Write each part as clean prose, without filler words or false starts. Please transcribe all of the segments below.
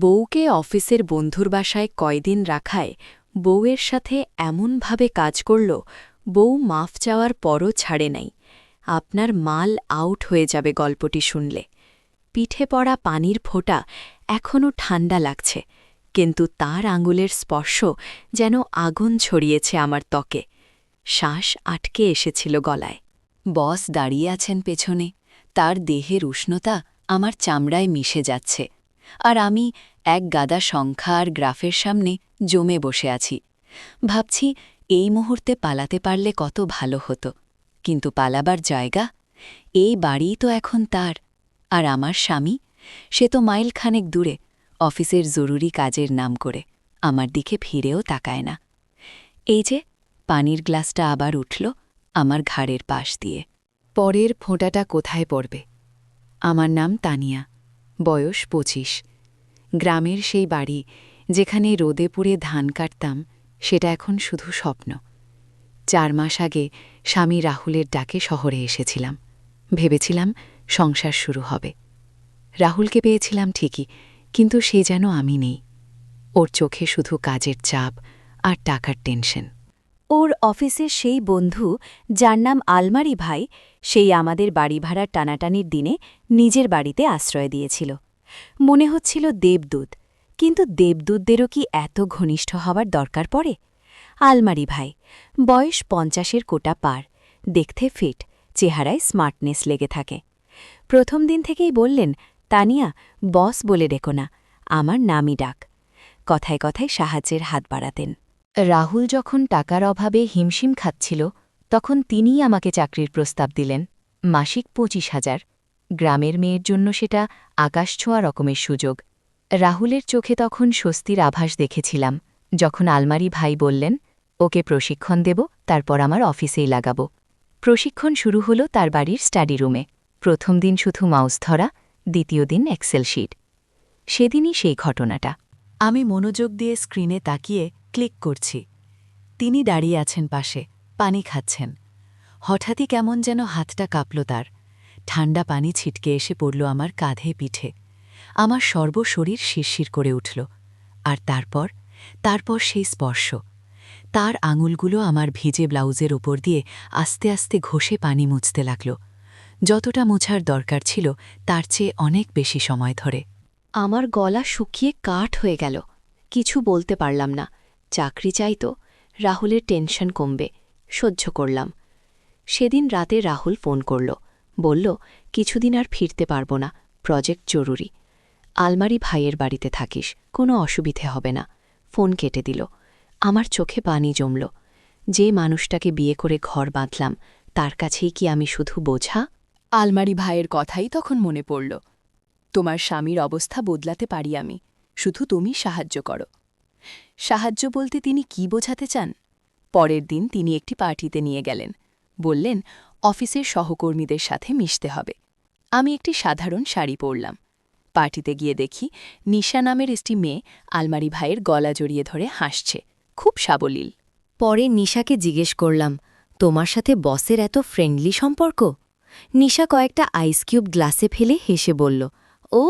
বউকে অফিসের বন্ধুর বাসায় কয়দিন রাখায় বউয়ের সাথে এমনভাবে কাজ করল, বউ মাফ চাওয়ার পরও ছাড়ে নাই। আপনার মাল আউট হয়ে যাবে গল্পটি শুনলে। পিঠে পড়া পানির ফোঁটা এখনও ঠান্ডা লাগছে, কিন্তু তার আঙুলের স্পর্শ যেন আগুন ছড়িয়েছে আমার ত্বকে। শ্বাস আটকে এসেছিল গলায়। বস দাঁড়িয়ে আছেন পেছনে, তার দেহের উষ্ণতা আমার চামড়ায় মিশে যাচ্ছে, আর আমি এক গাদা সংখ্যা আর গ্রাফের সামনে জমে বসে আছি। ভাবছি এই মুহূর্তে পালাতে পারলে কত ভালো হতো, কিন্তু পালাবার জায়গা? এই বাড়িই তো এখন তার। আর আমার স্বামী, সে তো মাইলখানেক দূরে, অফিসের জরুরি কাজের নাম করে আমার দিকে ফিরেও তাকায় না। এই যে পানির গ্লাসটা আবার উঠল আমার ঘাড়ের পাশ দিয়ে। পরের ফোঁটাটা কোথায় পড়বে? আমার নাম তানিয়া, বয়স ২৫। গ্রামের সেই বাড়ি যেখানে রোদে পুড়ে ধান কাটতাম, সেটা এখন শুধু স্বপ্ন। ৪ মাস আগে স্বামী রাহুলের ডাকে শহরে এসেছিলাম। ভেবেছিলাম সংসার শুরু হবে। রাহুলকে পেয়েছিলাম ঠিকই, কিন্তু সে যেন আমি নেই। ওর চোখে শুধু কাজের চাপ আর টাকার টেনশন। ওর অফিসের সেই বন্ধু, যার নাম আলমারি ভাই, সেই আমাদের বাড়ি ভাড়ার টানাটানির দিনে নিজের বাড়িতে আশ্রয় দিয়েছিল। মনে হচ্ছিল দেবদূত, কিন্তু দেবদূতদেরও কি এত ঘনিষ্ঠ হবার দরকার পড়ে? আলমারি ভাই, বয়স ৫০-এর কোটা পার, দেখতে ফিট, চেহারায় স্মার্টনেস লেগে থাকে। প্রথম দিন থেকেই বললেন, তানিয়া, বস বলে ডেকো না, আমার নামই ডাক। কথায় কথায় সাহায্যের হাত বাড়াতেন। রাহুল যখন টাকার অভাবে হিমশিম খাচ্ছিল, তখন তিনিই আমাকে চাকরির প্রস্তাব দিলেন। মাসিক ২৫,০০০। গ্রামের মেয়ের জন্য সেটা আকাশছোঁয়া রকমের সুযোগ। রাহুলের চোখে তখন স্বস্তির আভাস দেখেছিলাম, যখন আলমারি ভাই বললেন, ওকে প্রশিক্ষণ দেব, তারপর আমার অফিসেই লাগাব। প্রশিক্ষণ শুরু হলো তার বাড়ির স্টাডি রুমে। প্রথম দিন শুধু মাউস ধরা, দ্বিতীয় দিন এক্সেল শিট। সেদিনই সেই ঘটনাটা। আমি মনোযোগ দিয়ে স্ক্রিনে তাকিয়ে ক্লিক করছি। তিনি দাঁড়িয়ে আছেন পাশে, পানি খাচ্ছেন। হঠাৎই কেমন যেন হাতটা কাঁপল তার। ঠান্ডা পানি ছিটকে এসে পড়ল আমার কাঁধে পিঠে। আমার সর্বশরীর শিরশির করে উঠল। আর তারপর সেই স্পর্শ। তার আঙুলগুলো আমার ভিজে ব্লাউজের ওপর দিয়ে আস্তে আস্তে ঘষে পানি মুছতে লাগল। যতটা মোছার দরকার ছিল তার চেয়ে অনেক বেশি সময় ধরে। আমার গলা শুকিয়ে কাঠ হয়ে গেল। কিছু বলতে পারলাম না। চাকরি চাই তো, রাহুলের টেনশন কমবে, সহ্য করলাম। সেদিন রাতে রাহুল ফোন করল, বলল, কিছুদিন আর ফিরতে পারব না, প্রজেক্ট জরুরি। আলমারি ভাইয়ের বাড়িতে থাকিস, কোনো অসুবিধে হবে না। ফোন কেটে দিল। আমার চোখে পানি জমল। যে মানুষটাকে বিয়ে করে ঘর বাঁধলাম, তার কাছেই কি আমি শুধু বোঝা? আলমারি ভাইয়ের কথাই তখন মনে পড়ল। তোমার স্বামীর অবস্থা বদলাতে পারি আমি, শুধু তুমি সাহায্য করো। সাহায্য বলতে তিনি কি বোঝাতে চান? পরের দিন তিনি একটি পার্টিতে নিয়ে গেলেন। বললেন, অফিসের সহকর্মীদের সাথে মিশতে হবে। আমি একটি সাধারণ শাড়ি পরলাম। পার্টিতে গিয়ে দেখি নিশা নামের একটি মেয়ে আলমারি ভাইয়ের গলা জড়িয়ে ধরে হাসছে, খুব সাবলীল। পরে নিশাকে জিজ্ঞেস করলাম, তোমার সাথে বসের এত ফ্রেন্ডলি সম্পর্ক? নিশা কয়েকটা আইস কিউব গ্লাসে ফেলে হেসে বলল, ও,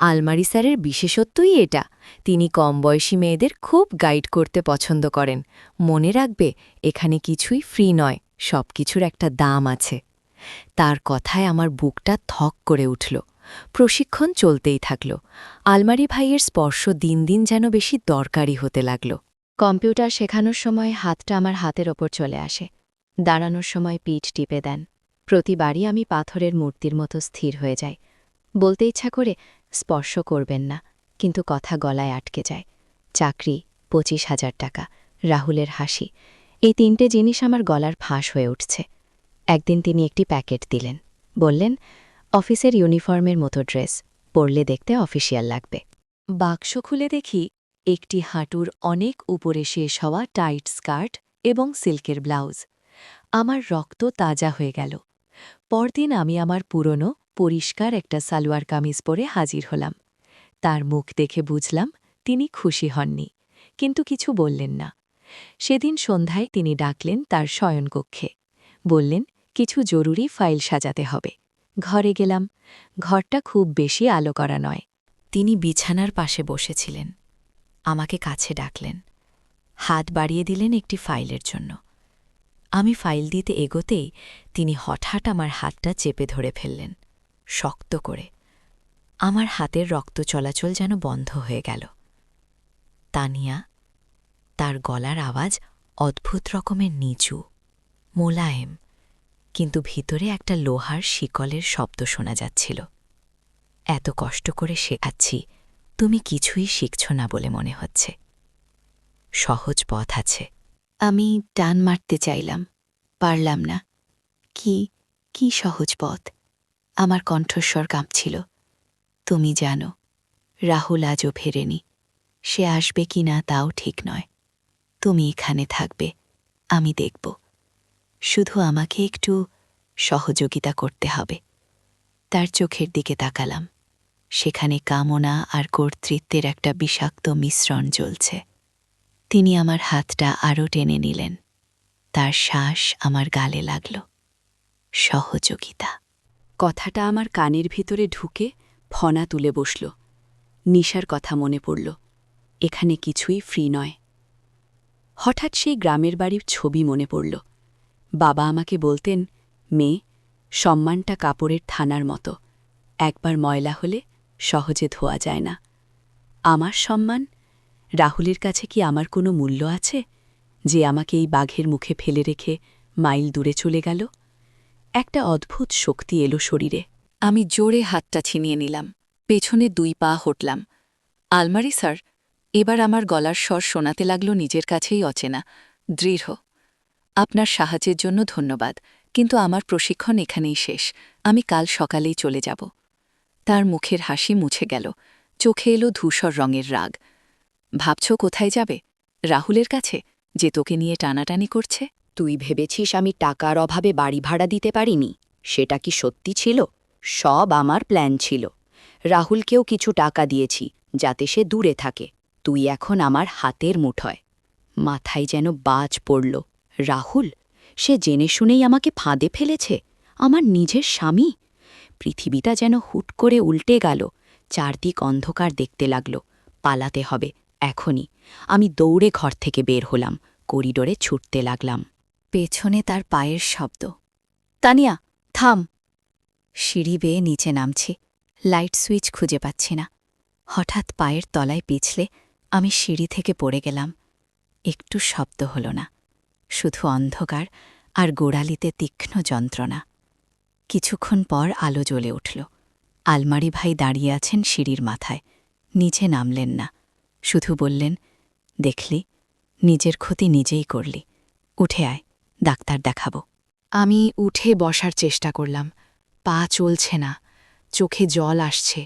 আলমারি স্যারের বিশেষত্বই এটা। তিনি কম বয়সী মেয়েদের খুব গাইড করতে পছন্দ করেন। মনে রাখবে, এখানে কিছুই ফ্রি নয়, সব কিছুর একটা দাম আছে। তার কথায় আমার বুকটা থক করে উঠল। প্রশিক্ষণ চলতেই থাকল। আলমারি ভাইয়ের স্পর্শ দিন দিন যেন বেশি দরকারি হতে লাগল। কম্পিউটার শেখানোর সময় হাতটা আমার হাতের ওপর চলে আসে। দাঁড়ানোর সময় পিঠ টিপে দেন। প্রতিবারই আমি পাথরের মূর্তির মতো স্থির হয়ে যাই। বলতে ইচ্ছা করে, স্পর্শ করবেন না, কিন্তু কথা গলায় আটকে যায়। চাকরি, ২৫,০০০ টাকা, রাহুলের হাসি, এই ৩টে জিনিস আমার গলার ফাঁস হয়ে উঠছে। একদিন তিনি একটি প্যাকেট দিলেন। বললেন, অফিসের ইউনিফর্মের মতো ড্রেস, পরলে দেখতে অফিসিয়াল লাগবে। বাক্স খুলে দেখি একটি হাঁটুর অনেক উপরে শেষ হওয়া টাইট স্কার্ট এবং সিল্কের ব্লাউজ। আমার রক্ত তাজা হয়ে গেল। পরদিন আমি আমার পুরনো পরিষ্কার একটা সালোয়ার কামিজ পরে হাজির হলাম। তার মুখ দেখে বুঝলাম তিনি খুশি হননি, কিন্তু কিছু বললেন না। সেদিন সন্ধ্যায় তিনি ডাকলেন তার শয়নকক্ষে। বললেন, কিছু জরুরি ফাইল সাজাতে হবে। ঘরে গেলাম। ঘরটা খুব বেশি আলো করা নয়। তিনি বিছানার পাশে বসেছিলেন। আমাকে কাছে ডাকলেন, হাত বাড়িয়ে দিলেন একটি ফাইলের জন্য। আমি ফাইল দিতে এগোতেই তিনি হঠাৎ আমার হাতটা চেপে ধরে ফেললেন, শক্ত করে। আমার হাতের রক্ত চলাচল যেন বন্ধ হয়ে গেল। তানিয়া। তার গলার আওয়াজ অদ্ভুত রকমের নিচু, মোলায়েম, কিন্তু ভিতরে একটা লোহার শিকলের শব্দ শোনা যাচ্ছিল। এত কষ্ট করে শেখাচ্ছি, তুমি কিছুই শিখছ না বলে মনে হচ্ছে। সহজ পথ আছে। আমি টান মারতে চাইলাম, পারলাম না। কি সহজ পথ? আমার কণ্ঠস্বর কাঁপছিল। তুমি জানো, রাহুল আজও ফেরেনি। সে আসবে কি না তাও ঠিক নয়। তুমি এখানে থাকবে, আমি দেখব। শুধু আমাকে একটু সহযোগিতা করতে হবে। তার চোখের দিকে তাকালাম। সেখানে কামনা আর কর্তৃত্বের একটা বিষাক্ত মিশ্রণ জ্বলছে। তিনি আমার হাতটা আরও টেনে নিলেন। তার শ্বাস আমার গালে লাগল। সহযোগিতা। কথাটা আমার কানের ভিতরে ঢুকে ফনা তুলে বসল। নিশার কথা মনে পড়ল। এখানে কিছুই ফ্রি নয়। হঠাৎ সেই গ্রামের বাড়ির ছবি মনে পড়ল। বাবা আমাকে বলতেন, মেয়ে, সম্মানটা কাপড়ের থানার মতো, একবার ময়লা হলে সহজে ধোয়া যায় না। আমার সম্মান? রাহুলের কাছে কি আমার কোনো মূল্য আছে, যে আমাকে এই বাঘের মুখে ফেলে রেখে মাইল দূরে চলে গেল? একটা অদ্ভুত শক্তি এলো শরীরে। আমি জোরে হাতটা ছিনিয়ে নিলাম, পেছনে 2 পা হটলাম। আলমারি স্যার। এবার আমার গলার স্বর শোনাতে লাগল নিজের কাছেই অচেনা, দৃঢ়। আপনার সাহায্যের জন্য ধন্যবাদ, কিন্তু আমার প্রশিক্ষণ এখানেই শেষ। আমি কাল সকালেই চলে যাব। তার মুখের হাসি মুছে গেল, চোখে এলো ধূসর রঙের রাগ। ভাবছ কোথায় যাবে? রাহুলের কাছে, যে তোকে নিয়ে টানাটানি করছে? তুই ভেবেছিস আমি টাকার অভাবে বাড়ি ভাড়া দিতে পারিনি? সেটা কি সত্যি ছিল? সব আমার প্ল্যান ছিল। রাহুলকেও কিছু টাকা দিয়েছি, যাতে সে দূরে থাকে। তুই এখন আমার হাতের মুঠোয়। মাথায় যেন বাজ পড়ল। রাহুল? সে জেনে শুনেই আমাকে ফাঁদে ফেলেছে। আমার নিজের স্বামী। পৃথিবীটা যেন হুট করে উল্টে গেল। চারদিক অন্ধকার দেখতে লাগল। পালাতে হবে, এখনই। আমি দৌড়ে ঘর থেকে বের হলাম, করিডোরে ছুটতে লাগলাম। পেছনে তার পায়ের শব্দ। তানিয়া, থাম। সিঁড়ি বেয়ে নিচে নামছি। লাইট সুইচ খুঁজে পাচ্ছি না। হঠাৎ পায়ের তলায় পিছলে আমি সিঁড়ি থেকে পড়ে গেলাম। একটু শব্দ হল না, শুধু অন্ধকার আর গোড়ালিতে তীক্ষ্ণ যন্ত্রণা। কিছুক্ষণ পর আলো জ্বলে উঠল। আলমারি ভাই দাঁড়িয়ে আছেন সিঁড়ির মাথায়। নিচে নামলেন না, শুধু বললেন, দেখলি, নিজের ক্ষতি নিজেই করলি। উঠে আয়, ডাক্তার দেখাব। আমি উঠে বসার চেষ্টা করলাম। পা চলছে না, চোখে জল আসছে,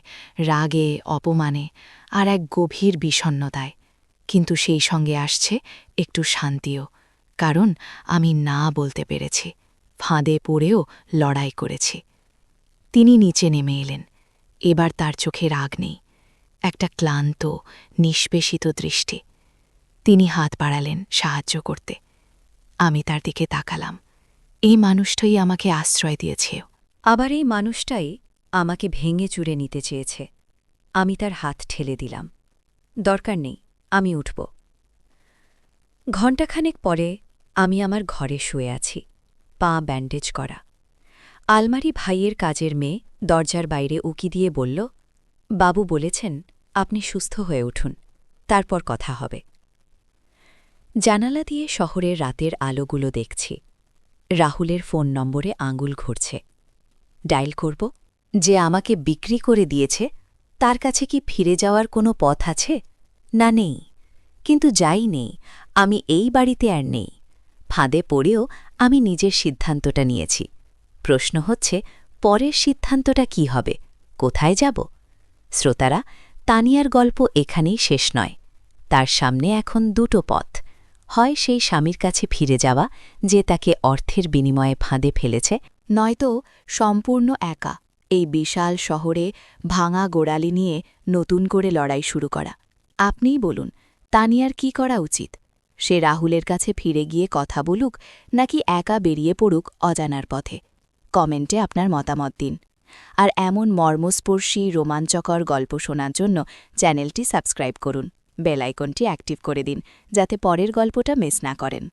রাগে, অপমানে আর এক গভীর বিষণ্ণতায়। কিন্তু সেই সঙ্গে আসছে একটু শান্তিও, কারণ আমি না বলতে পেরেছি। ফাঁদে পড়েও লড়াই করেছি। তিনি নিচে নেমে এলেন। এবার তার চোখে রাগ নেই, একটা ক্লান্ত, নিষ্পেষিত দৃষ্টি। তিনি হাত বাড়ালেন সাহায্য করতে। আমি তার দিকে তাকালাম। এই মানুষটাই আমাকে আশ্রয় দিয়েছে। আবার এই মানুষটাই আমাকে ভেঙে চুরে নিতে চেয়েছে। আমি তার হাত ঠেলে দিলাম। দরকার নেই, আমি উঠব। ঘণ্টাখানেক পরে আমি আমার ঘরে শুয়ে আছি, পা ব্যান্ডেজ করা। আলমারি ভাইয়ের কাজের মেয়ে দরজার বাইরে উকি দিয়ে বলল, বাবু বলেছেন আপনি সুস্থ হয়ে উঠুন, তারপর কথা হবে। জানালা দিয়ে শহরের রাতের আলোগুলো দেখছি। রাহুলের ফোন নম্বরে আঙুল ঘুরছে। ডায়াল করব। যে আমাকে বিক্রি করে দিয়েছে, তার কাছে কি ফিরে যাওয়ার কোনো পথ আছে? না, নেই। কিন্তু যাই নেই, আমি এই বাড়িতে আর নেই। ফাঁদে পড়েও আমি নিজের সিদ্ধান্তটা নিয়েছি। প্রশ্ন হচ্ছে, পরের সিদ্ধান্তটা কি হবে? কোথায় যাব? শ্রোতারা, তানিয়ার গল্প এখানেই শেষ নয়। তার সামনে এখন 2টো পথ। হয় সেই স্বামীর কাছে ফিরে যাওয়া, যে তাকে অর্থের বিনিময়ে ফাঁদে ফেলেছে, নয়তো সম্পূর্ণ একা এই বিশাল শহরে ভাঙা গোড়ালি নিয়ে নতুন করে লড়াই শুরু করা। আপনিই বলুন, তানিয়ার কি করা উচিত? সে রাহুলের কাছে ফিরে গিয়ে কথা বলুক, নাকি একা বেরিয়ে পড়ুক অজানার পথে? কমেন্টে আপনার মতামত দিন। আর এমন মর্মস্পর্শী রোমাঞ্চকর গল্প শোনার জন্য চ্যানেলটি সাবস্ক্রাইব করুন, বেল আইকনটি অ্যাক্টিভ করে দিন যাতে পরের গল্পটা মিস না করেন।